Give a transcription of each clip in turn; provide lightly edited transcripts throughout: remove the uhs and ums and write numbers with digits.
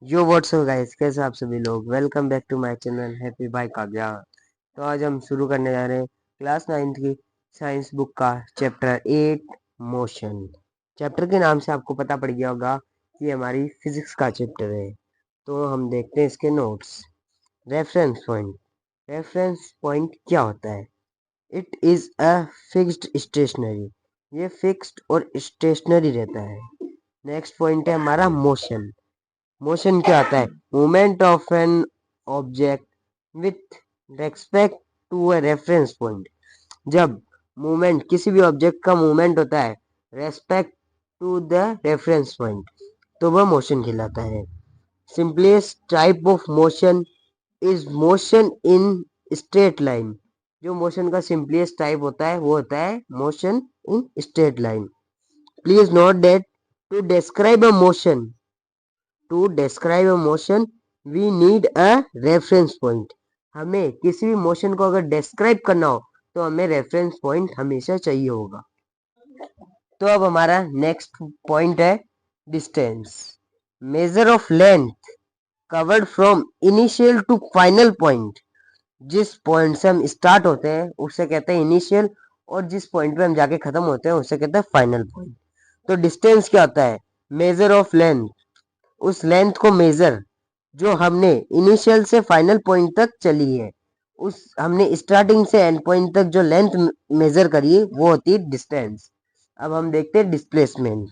यो WhatsApp guys, कैसे आप सभी लोग। Welcome back to my channel happy by Kavya. तो आज हम शुरू करने जा रहे हैं क्लास 9th की साइंस बुक का चैप्टर 8 मोशन। चैप्टर के नाम से आपको पता पड़ गया होगा कि हमारी फिजिक्स का चैप्टर है। तो हम देखते हैं इसके notes. Reference point. Reference point क्या होता है? It is a fixed stationary. ये फिक्स्ड और स्टेशनरी रहता है। नेक्स्ट पॉइंट है हमारा मोशन। मोशन क्या आता है? Movement of an object with respect to a reference point. जब मूवमेंट, किसी भी ऑब्जेक्ट का मूवमेंट होता है respect to the reference point, तो वह मोशन कहलाता है। Simplest type of motion is motion in straight line. जो मोशन का सिंपलेस्ट टाइप होता है वो होता है motion in straight line. Please note that to describe a motion, we need a reference point. हमें किसी भी मोशन को अगर डिस्क्राइब करना हो तो हमें रेफरेंस पॉइंट हमेशा चाहिए होगा। तो अब हमारा नेक्स्ट पॉइंट है distance. Measure of length covered from initial to final point. जिस पॉइंट से हम स्टार्ट होते हैं उसे कहते हैं इनिशियल, और जिस पॉइंट पे हम जाके खत्म होते हैं उसे कहते हैं फाइनल पॉइंट। तो डिस्टेंस क्या होता है? मेजर ऑफ लेंथ, उस लेंथ को मेजर जो हमने इनिशियल से फाइनल पॉइंट तक चली है, उस हमने स्टार्टिंग से एंड पॉइंट तक जो लेंथ मेजर करी है वो होती है डिस्टेंस। अब हम देखते हैं displacement.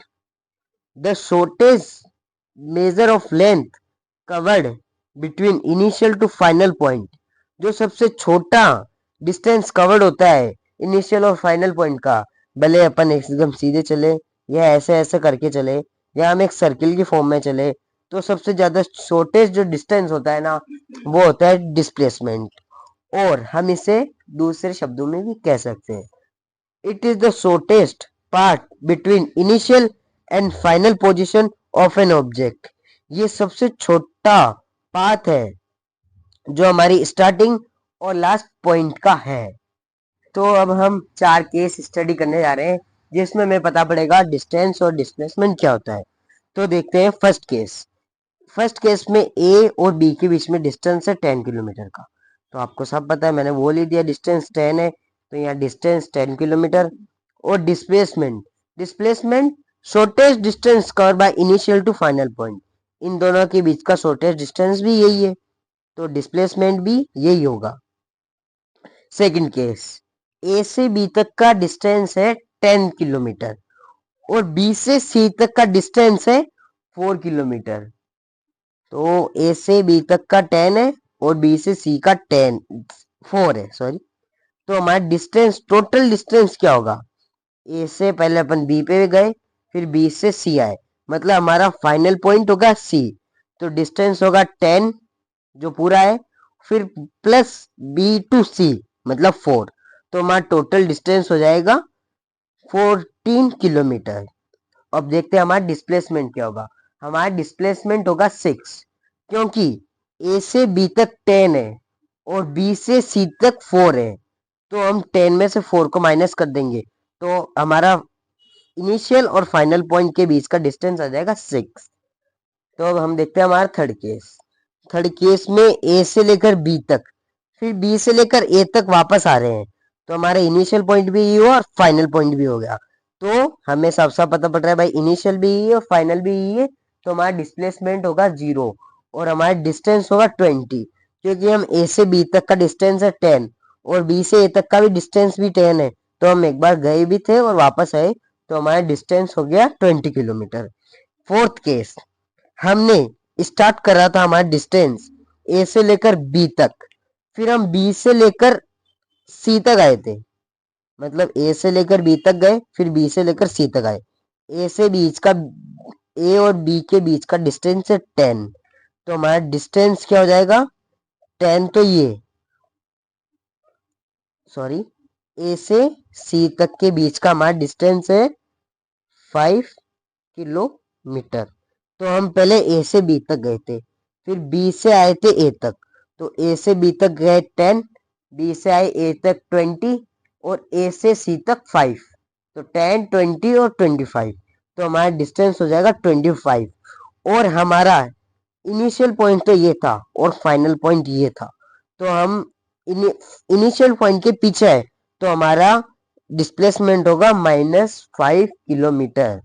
The shortest measure of length covered between initial to final point. जो सबसे छोटा डिस्टेंस कवर्ड होता है इनिशियल और फाइनल पॉइंट का, भले अपन एकदम सीधे चले या ऐसे ऐसे करके चले या हम एक सर्किल की फॉर्म में चले, तो सबसे ज्यादा शॉर्टेस्ट जो डिस्टेंस होता है ना, वो होता है डिस्प्लेसमेंट। और हम इसे दूसरे शब्दों में भी कह सकते हैं, it is the shortest part between initial and final position of an object. ये सबसे छोटा पाथ है जो हमारी स्टार्टिंग और लास्ट पॉइंट का है। तो अब हम 4 केस स्टडी करने जा रहे हैं जिसमें हमें पता पड़ेगा डिस्टेंस और डिस्प्लेसमेंट क्या होता है। तो देखते हैं फर्स्ट केस। फर्स्ट केस में ए और बी के बीच में डिस्टेंस है 10 किलोमीटर का। तो आपको सब पता है, मैंने बोल ही दिया डिस्टेंस 10 है, तो यहाँ डिस्टेंस 10 किलोमीटर। और displacement, displacement shortest distance cover by initial to final point. इन दोनों के बीच का शॉर्टेस्ट डिस्टेंस भी यही है, तो डिस्प्लेसमेंट भी यही होगा। सेकंड केस, ए से बी तक का डिस्टेंस है 10 किलोमीटर और बी से सी तक का डिस्टेंस है 4 किलोमीटर। तो ए से बी तक का 10 है और बी से सी का 4 है, सॉरी। तो हमारा डिस्टेंस, टोटल डिस्टेंस क्या होगा? ए से पहले अपन बी पे गए, फिर बी से सी आए, मतलब हमारा फाइनल पॉइंट होगा सी। तो डिस्टेंस होगा 10 जो पूरा है, फिर प्लस बी टू सी मतलब 4। तो हमारा टोटल डिस्टेंस हो जाएगा 14 किलोमीटर। अब देखते हैं हमारा डिस्प्लेसमेंट क्या होगा। हमारा डिस्प्लेसमेंट होगा 6, क्योंकि ए से बी तक 10 है और बी से सी तक 4 है। तो हम 10 में से 4 को माइनस कर देंगे, तो हमारा इनिशियल और फाइनल पॉइंट के बीच का डिस्टेंस आ जाएगा 6। तो अब हम देखते हैं हमारा थर्ड केस। थर्ड केस में ए से लेकर बी तक, फिर बी से लेकर ए तक वापस आ रहे हैं, तो हमारा इनिशियल पॉइंट भी ये हुआ और फाइनल पॉइंट भी हो गया। तो हमें साफ साफ पता पड़ रहा है भाई, इनिशियल भी ये और फाइनल भी ये, तो हमारा डिस्प्लेसमेंट होगा 0 और हमारा डिस्टेंस होगा 20। क्योंकि हम ए से बी तक का डिस्टेंस है 10 और बी से ए तक का भी डिस्टेंस भी 10 है, तो हम एक बार गए भी थे और वापस आए, तो हमारा डिस्टेंस हो गया 20 किलोमीटर। फोर्थ केस, हमने स्टार्ट करा था हमारा डिस्टेंस ए से लेकर बी तक, फिर हम बी से लेकर सी तक आए थे, मतलब ए से लेकर बी तक गए फिर बी से लेकर सी तक आए। ए से बीच का, ए और बी के बीच का डिस्टेंस है 10, तो हमारा डिस्टेंस क्या हो जाएगा? 10 तो ये, सॉरी, ए से सी तक के बीच का हमारा डिस्टेंस है 5 किलोमीटर। तो हम पहले ए से बी तक गए थे, फिर बी से आए थे ए तक, तो ए से बी तक गए 10, बी से आए ए तक 20 और ए से सी तक 5। तो 10, 20 और 25, तो हमारा डिस्टेंस हो जाएगा 25। और हमारा इनिशियल पॉइंट तो ये था और फाइनल पॉइंट ये था, तो हम इनिशियल पॉइंट के पीछे है तो हमारा डिस्प्लेसमेंट होगा -5 किलोमीटर।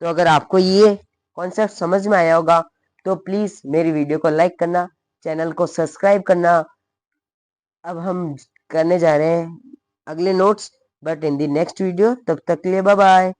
तो अगर आपको ये कॉन्सेप्ट समझ में आया होगा तो प्लीज मेरी वीडियो को लाइक करना, चैनल को सब्सक्राइब करना। अब हम करने जा रहे हैं अगले notes, but in the next video. तब तक के लिए बाय बाय।